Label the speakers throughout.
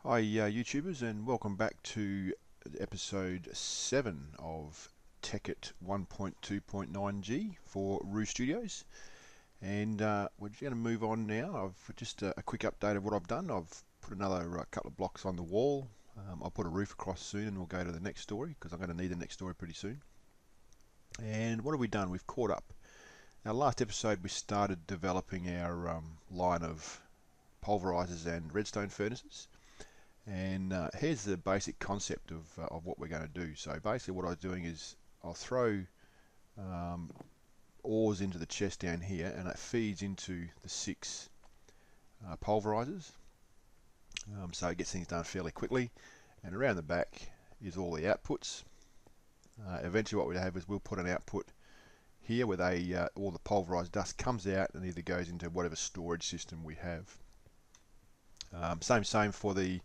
Speaker 1: Hi YouTubers, and welcome back to episode 7 of Tekkit 1.2.9G for Roo Studios. And we're going to move on now. I've just a quick update of what I've done. I've put another couple of blocks on the wall. I'll put a roof across soon and we'll go to the next story because I'm going to need the next story pretty soon. And what have we done? We've caught up. Now last episode we started developing our line of pulverizers and redstone furnaces. And here's the basic concept of what we're going to do. So basically what I'm doing is I'll throw ores into the chest down here, and it feeds into the 6 pulverizers. So it gets things done fairly quickly. And around the back is all the outputs. Eventually what we'll have is we'll put an output here where all the pulverized dust comes out and either goes into whatever storage system we have. Same for the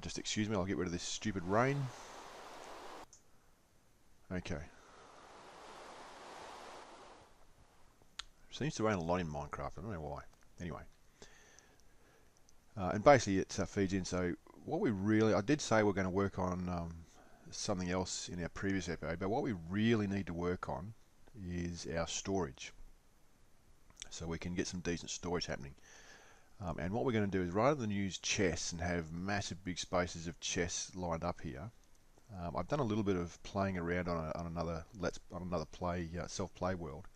Speaker 1: just excuse me, I'll get rid of this stupid rain. Okay. Seems to rain a lot in Minecraft, I don't know why. Anyway. And basically it feeds in, so what we really, I did say we're going to work on something else in our previous episode, but what we really need to work on is our storage. So we can get some decent storage happening. And what we're going to do is, rather than use chests and have massive big spaces of chests lined up here, I've done a little bit of playing around on another self-play world,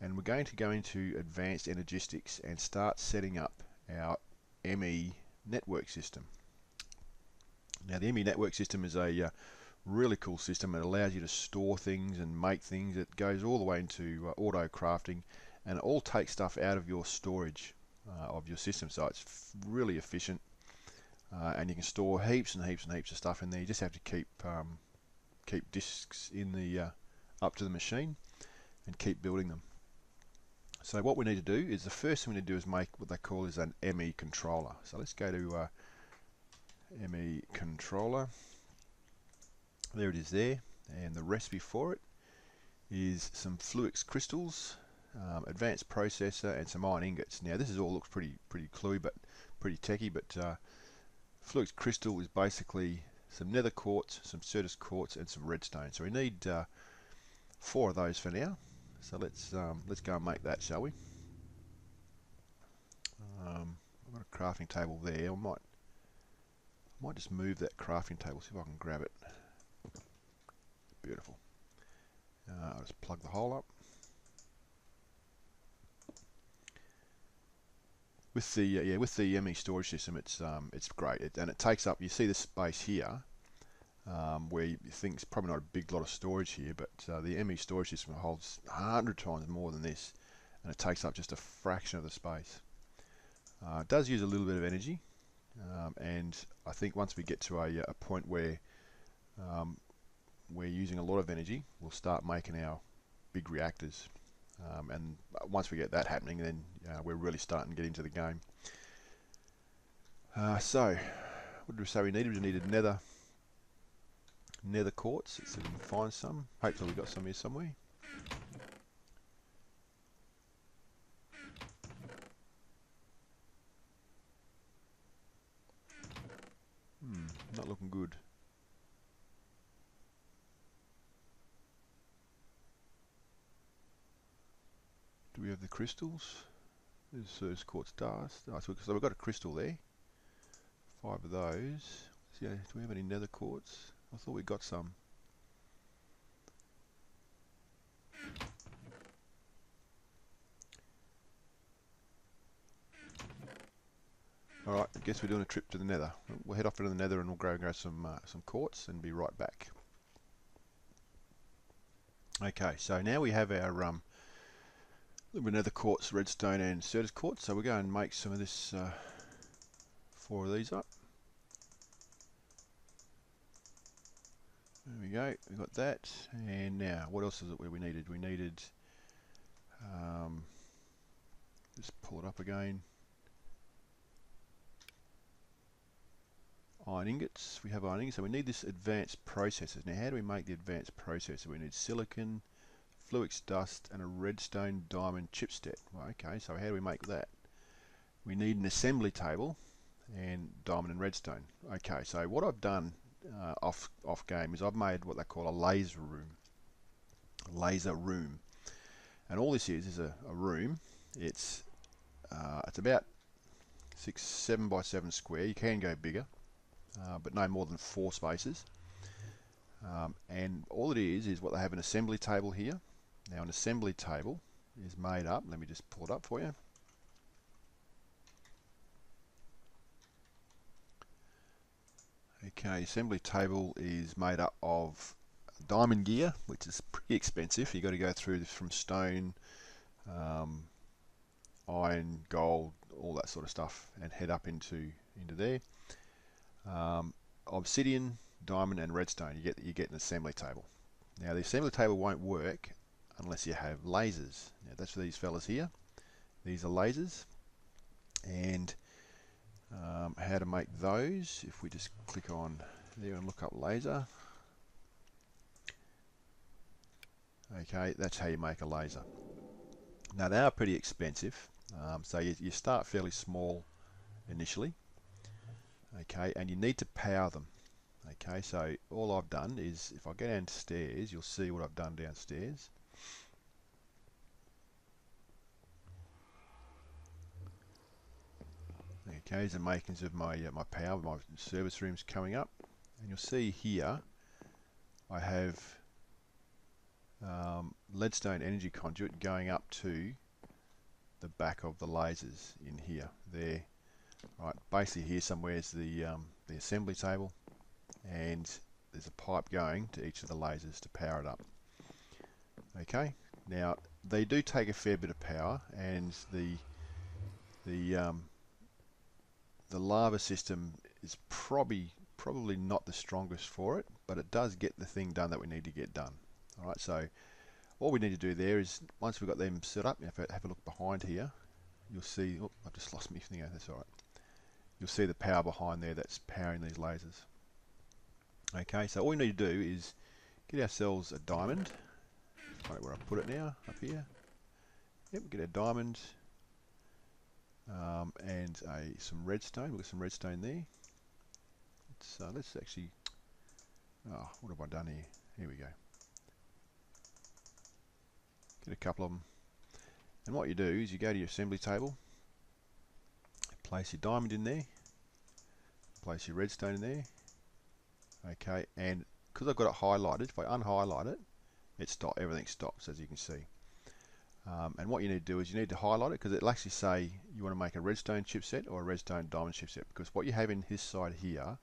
Speaker 1: and we're going to go into advanced energistics and start setting up our ME network system. Now the ME network system is a really cool system. It allows you to store things and make things. It goes all the way into auto crafting, and it all takes stuff out of your storage of your system, so it's really efficient, and you can store heaps and heaps and heaps of stuff in there. You just have to keep disks in the up to the machine and keep building them. So what we need to do is, the first thing we need to do is make what they call is an ME controller. So let's go to ME controller. There it is there, and the recipe for it is some Fluix crystals, advanced processor, and some iron ingots. Now this all looks pretty cluey, but pretty techy. But Fluix crystal is basically some nether quartz, some certus quartz, and some redstone. So we need 4 of those for now. So let's go and make that, shall we? I've got a crafting table there. I might just move that crafting table, see if I can grab it. Beautiful. I'll just plug the hole up. With the ME storage system, it's great, and it takes up. You see this space here, where you think it's probably not a big lot of storage here, but the ME storage system holds 100 times more than this, and it takes up just a fraction of the space. It does use a little bit of energy, and I think once we get to a point where we're using a lot of energy, we'll start making our big reactors. And once we get that happening, then we're really starting to get into the game. So, what did we say we needed? We needed nether quartz. Let's see if we can find some. Hopefully we've got some here somewhere. Not looking good. Do we have the crystals? There's quartz dust. Oh, so we've got a crystal there. 5 of those. Do we have any nether quartz? I thought we got some. Alright, I guess we're doing a trip to the nether. We'll head off into the nether and we'll go and grab some quartz and be right back. Okay, so now we have our little bit of nether quartz, redstone, and certus quartz. So we're going to make some of this 4 of these up. There we go, we've got that. And now, what else is it where we needed? We needed, just pull it up again. Iron ingots. We have iron ingots, so we need this advanced processor. Now, how do we make the advanced processor? We need silicon, Fluix dust, and a redstone diamond chipset. Well, okay, so how do we make that? We need an assembly table, and diamond and redstone. Okay, so what I've done off game is I've made what they call a laser room. And all this is a room. It's about 7 by 7 square. You can go bigger, but no more than 4 spaces. And all it is what they have an assembly table here. Now an assembly table is made up, let me just pull it up for you. Okay, assembly table is made up of diamond gear, which is pretty expensive. You've got to go through from stone, iron, gold, all that sort of stuff, and head up into there. Obsidian, diamond, and redstone. You get an assembly table. Now the assembly table won't work unless you have lasers. Now that's for these fellas here. These are lasers, and how to make those. If we just click on there and look up laser. Okay, that's how you make a laser. Now they are pretty expensive, so you start fairly small initially. Okay, and you need to power them. Okay, so all I've done is, if I go downstairs, you'll see what I've done downstairs. Okay, these are makings of my my power, my service rooms coming up, and you'll see here I have leadstone energy conduit going up to the back of the lasers in here. There, right. Basically, here somewhere is the assembly table, and there's a pipe going to each of the lasers to power it up. Okay. Now they do take a fair bit of power, and the lava system is probably not the strongest for it, but it does get the thing done that we need to get done. Alright, so all we need to do there is, once we've got them set up, if I have a look behind here, you'll see, oh, I've just lost my thing, that's alright. You'll see the power behind there that's powering these lasers. Okay, so all we need to do is get ourselves a diamond. Find out where I put it now, up here. Yep, get a diamond. And some redstone. We've got some redstone there. Let's actually. Oh, what have I done here? Here we go. Get a couple of them. And what you do is you go to your assembly table, place your diamond in there, place your redstone in there. Okay, and because I've got it highlighted, if I unhighlight it, everything stops, as you can see. And what you need to do is you need to highlight it, because it'll actually say you want to make a redstone chipset or a redstone diamond chipset, because what you have in this side here,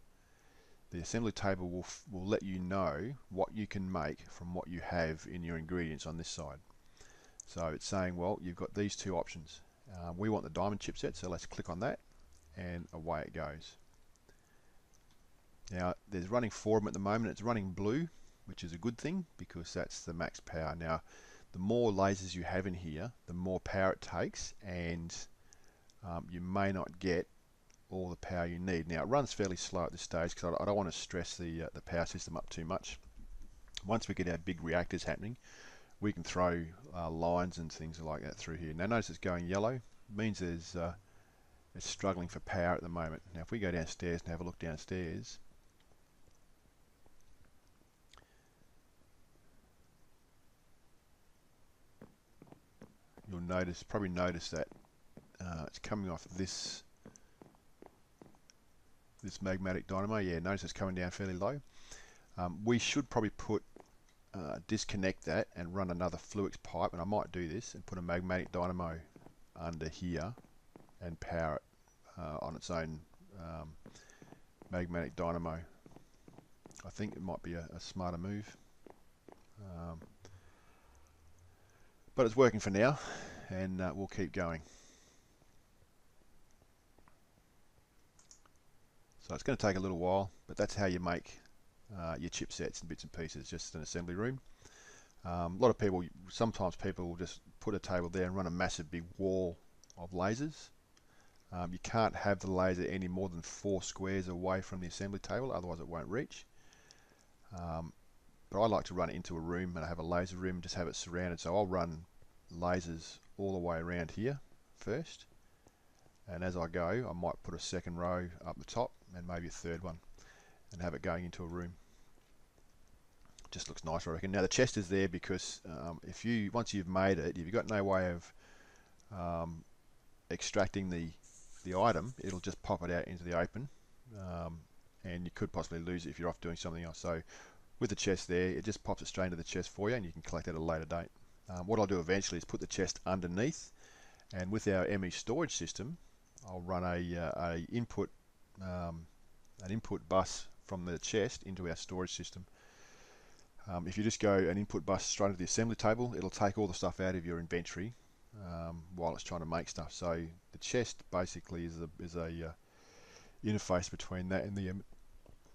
Speaker 1: the assembly table will let you know what you can make from what you have in your ingredients on this side. So it's saying, well, you've got these two options. We want the diamond chipset, so let's click on that, and away it goes. Now there's running 4 of them at the moment. It's running blue, which is a good thing, because that's the max power. Now the more lasers you have in here, the more power it takes, and you may not get all the power you need. Now it runs fairly slow at this stage, because I don't want to stress the power system up too much. Once we get our big reactors happening, we can throw lines and things like that through here. Now notice it's going yellow. It means it's struggling for power at the moment. Now if we go downstairs and have a look downstairs, you'll probably notice that it's coming off this magmatic dynamo. Yeah, notice it's coming down fairly low. We should probably disconnect that and run another Fluix pipe, and I might do this and put a magmatic dynamo under here and power it on its own magmatic dynamo. I think it might be a smarter move. But it's working for now, and we'll keep going. So it's going to take a little while, but that's how you make your chipsets and bits and pieces, just an assembly room. A lot of people, sometimes people will just put a table there and run a massive big wall of lasers. You can't have the laser any more than 4 squares away from the assembly table, otherwise it won't reach. But I like to run it into a room, and I have a laser room, just have it surrounded. So I'll run lasers all the way around here first, And as I go, I might put a second row up the top and maybe a third one and have it going into a room. Just looks nice, I reckon. Now the chest is there because once you've made it, if you've got no way of extracting the item, it'll just pop it out into the open, and you could possibly lose it if you're off doing something else. So with the chest there, it just pops it straight into the chest for you, and you can collect it at a later date. What I'll do eventually is put the chest underneath, and with our ME storage system, I'll run an input bus from the chest into our storage system. If you just go an input bus straight into the assembly table, it'll take all the stuff out of your inventory while it's trying to make stuff. So the chest basically is a interface between that and the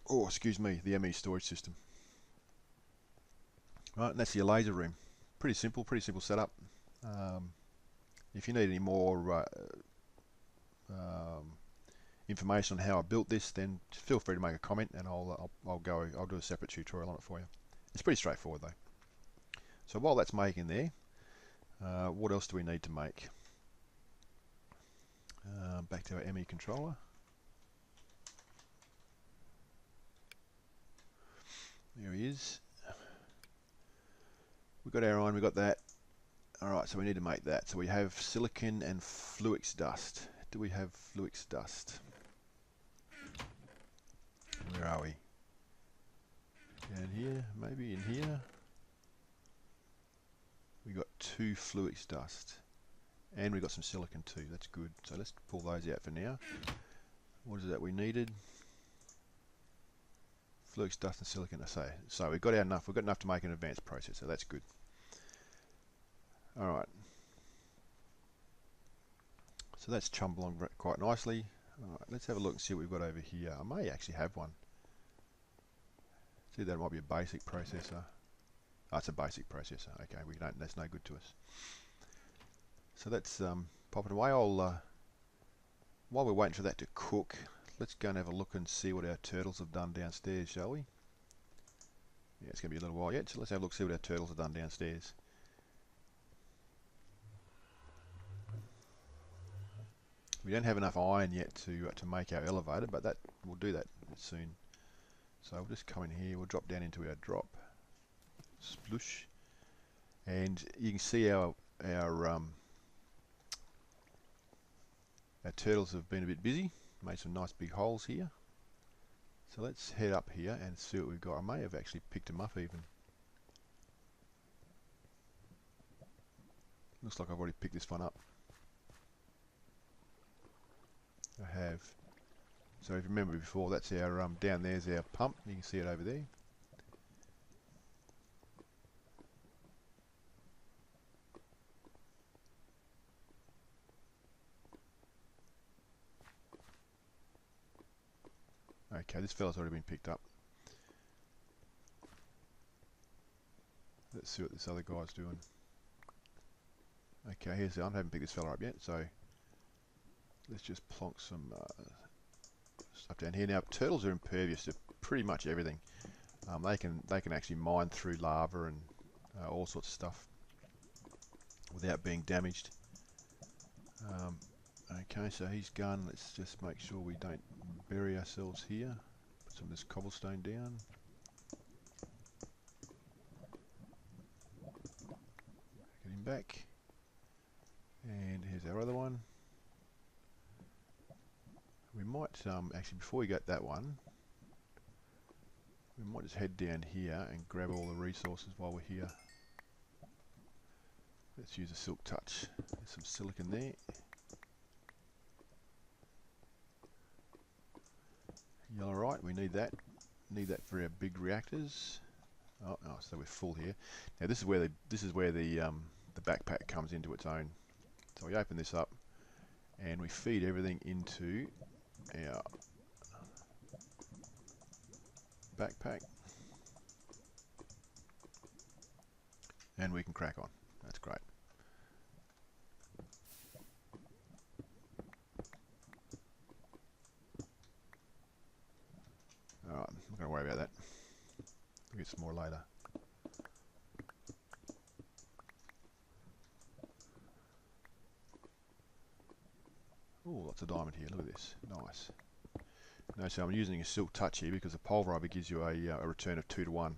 Speaker 1: the ME storage system. Right, and that's your laser room. Pretty simple setup. If you need any more information on how I built this, then feel free to make a comment, and I'll do a separate tutorial on it for you. It's pretty straightforward though. So while that's making there, what else do we need to make? Back to our ME controller. There he is. We've got our iron, we've got that. Alright, so we need to make that. So we have silicon and fluix dust. Do we have fluix dust? Where are we? Down here, maybe in here. We got 2 fluix dust. And we got some silicon too, that's good. So let's pull those out for now. What is that we needed? Fluix dust and silicon, I say. So we've got enough to make an advanced processor, that's good. Alright. So that's chummed along quite nicely. Alright, let's have a look and see what we've got over here. I may actually have one. See, that might be a basic processor. Oh, it's a basic processor. Okay, that's no good to us. So that's pop it away. While we're waiting for that to cook, let's go and have a look and see what our turtles have done downstairs, shall we? Yeah, it's going to be a little while yet, so let's have a look, see what our turtles have done downstairs. We don't have enough iron yet to make our elevator, but we'll do that soon. So we'll just come in here, we'll drop down into our drop, splush, and you can see our turtles have been a bit busy, made some nice big holes here. So let's head up here and see what we've got. I may have actually picked them up even. Looks like I've already picked this one up. I have. So if you remember before, that's our down there's our pump. You can see it over there. Okay, this fella's already been picked up. Let's see what this other guy's doing. Okay, here's the I haven't picked this fella up yet, so let's just plonk some stuff down here. Now, turtles are impervious to pretty much everything. They can actually mine through lava and all sorts of stuff without being damaged. Okay, so he's gone. Let's just make sure we don't bury ourselves here. Put some of this cobblestone down. Get him back. And here's our other one. We might actually, before we get that one, we might just head down here and grab all the resources while we're here. Let's use a silk touch. There's some silicon there. Yellow, right, we need that. Need that for our big reactors. Oh, so we're full here. Now this is where the backpack comes into its own. So we open this up and we feed everything into our backpack, and we can crack on. That's great. Alright, I'm not going to worry about that. We'll get some more later. Oh, lots of diamond here. Look at this, nice. Notice I'm using a silk touch here because the pulverizer gives you a return of 2 to 1.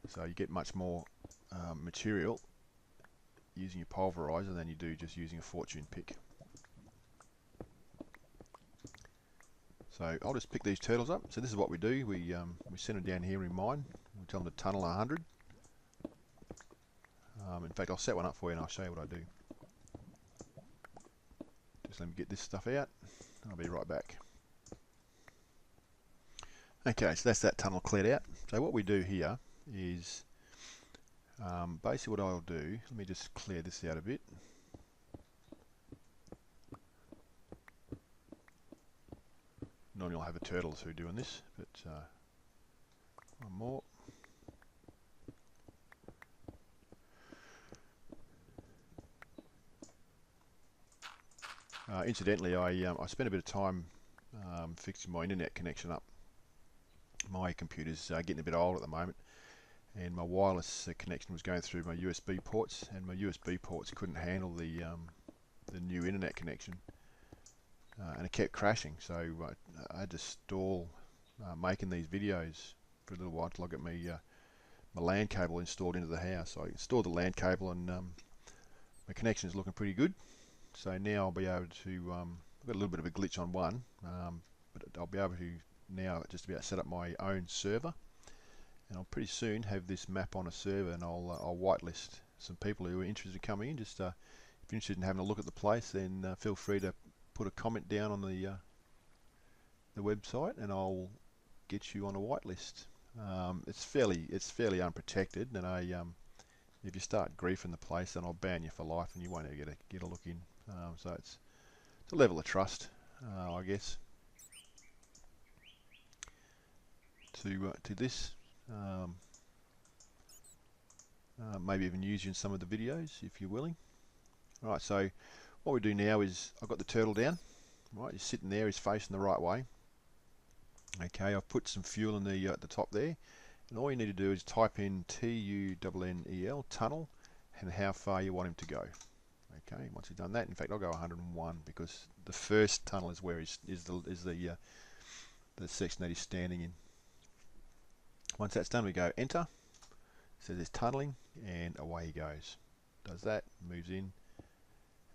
Speaker 1: So you get much more material using your pulverizer than you do just using a fortune pick. So I'll just pick these turtles up. So this is what we do. We send them down here in mine. We tell them to tunnel 100. In fact, I'll set one up for you and I'll show you what I do. Just let me get this stuff out. I'll be right back. Okay, so that's that tunnel cleared out. So what we do here is basically what I'll do, let me just clear this out a bit. Normally I'll have a turtles who are doing this, but one more. Incidentally, I spent a bit of time fixing my internet connection up. My computer's getting a bit old at the moment, and my wireless connection was going through my USB ports, and my USB ports couldn't handle the new internet connection, and it kept crashing. So I had to stall making these videos for a little while till I got my LAN cable installed into the house. So I installed the LAN cable, and my connection is looking pretty good. So now I'll be able to, I've got a little bit of a glitch on one, but I'll be able to now just about set up my own server, and I'll pretty soon have this map on a server, and I'll whitelist some people who are interested in coming in. Just if you're interested in having a look at the place, then feel free to put a comment down on the website, and I'll get you on a whitelist. It's fairly unprotected, and if you start griefing the place, then I'll ban you for life, and you won't ever get a look in. So it's a level of trust, I guess, to this. Maybe even use you in some of the videos if you're willing. Alright, so what we do now is I've got the turtle down. Right, he's sitting there, he's facing the right way. Okay, I've put some fuel in the at the top there, and all you need to do is type in TUNNEL, tunnel, and how far you want him to go. Okay, once you've done that, in fact I'll go 101 because the first tunnel is where is the section that he's standing in. Once that's done, we go enter. It says it's tunneling, and away he goes. Does that, moves in,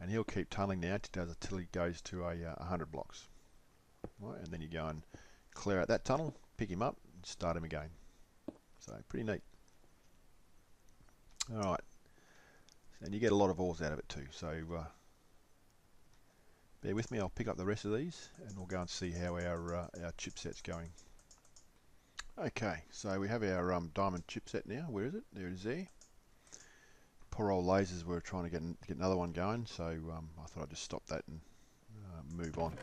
Speaker 1: and he'll keep tunneling now until he goes to 100 blocks. Right, and then you go and clear out that tunnel, pick him up, and start him again. So pretty neat. All right, and you get a lot of ores out of it too. So bear with me. I'll pick up the rest of these, and we'll go and see how our chipset's going. Okay, so we have our diamond chipset now. Where is it? There it is there. Poor old lasers were trying to get another one going, so I thought I'd just stop that and move on.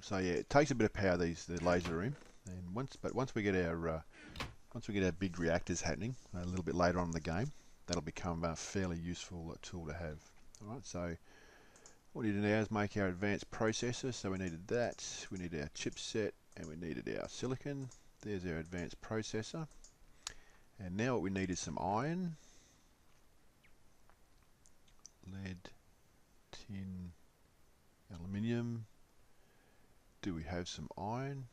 Speaker 1: So yeah, it takes a bit of power, the laser room, and once we get our big reactors happening a little bit later on in the game, that'll become a fairly useful tool to have. All right, so what we need to now is make our advanced processor. So we needed that, we need our chipset, and we needed our silicon. There's our advanced processor. And now what we need is some iron, lead, tin, aluminium. Do we have some iron?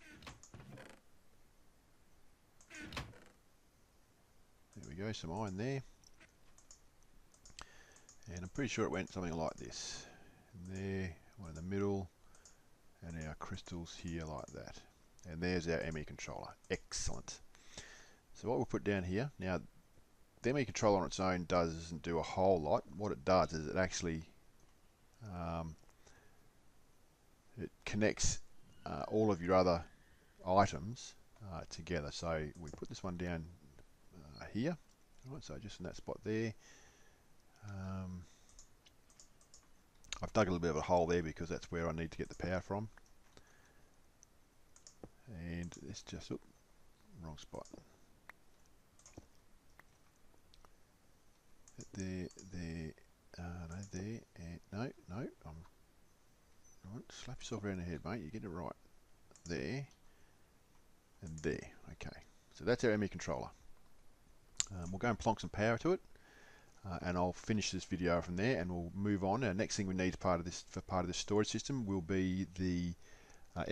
Speaker 1: There we go, some iron there. And I'm pretty sure it went something like this. And there, one in the middle, and our crystals here like that. And there's our ME controller. Excellent. So what we'll put down here, now the ME controller on its own doesn't do a whole lot. What it does is it actually it connects all of your other items together. So we put this one down here. Right, so just in that spot there. I've dug a little bit of a hole there because that's where I need to get the power from. And it's just, wrong spot. There, no, there, and no, right, slap yourself around the head, mate, you get it right. There, and there, okay. So that's our ME controller. We'll go and plonk some power to it. and I'll finish this video from there, and we'll move on. Our next thing we need part of this storage system will be the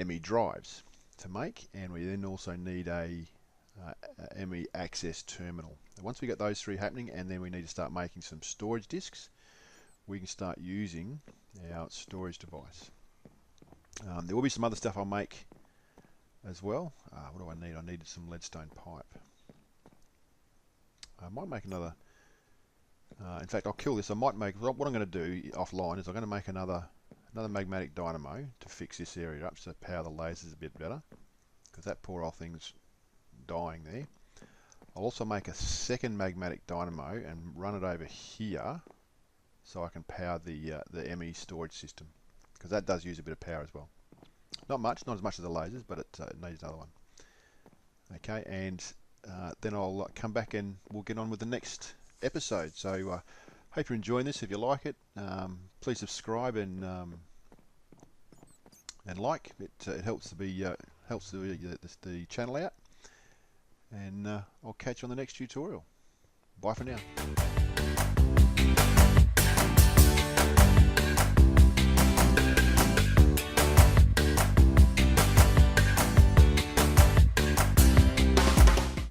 Speaker 1: ME drives to make, and we then also need a ME access terminal. And once we get those three happening, and then we need to start making some storage disks, we can start using our storage device. There will be some other stuff I'll make as well. What do I need? I needed some leadstone pipe. I might make another. In fact, I'll kill this. I might make. What I'm going to do offline is I'm going to make another magmatic dynamo to fix this area up, so power the lasers a bit better, because that poor old thing's dying there. I'll also make a second magmatic dynamo and run it over here, so I can power the ME storage system, because that does use a bit of power as well. Not much, not as much as the lasers, but it needs another one. Okay, and then I'll come back and we'll get on with the next episode. So hope you're enjoying this. If you like it, please subscribe and like. It helps the channel out. And I'll catch you on the next tutorial. Bye for now.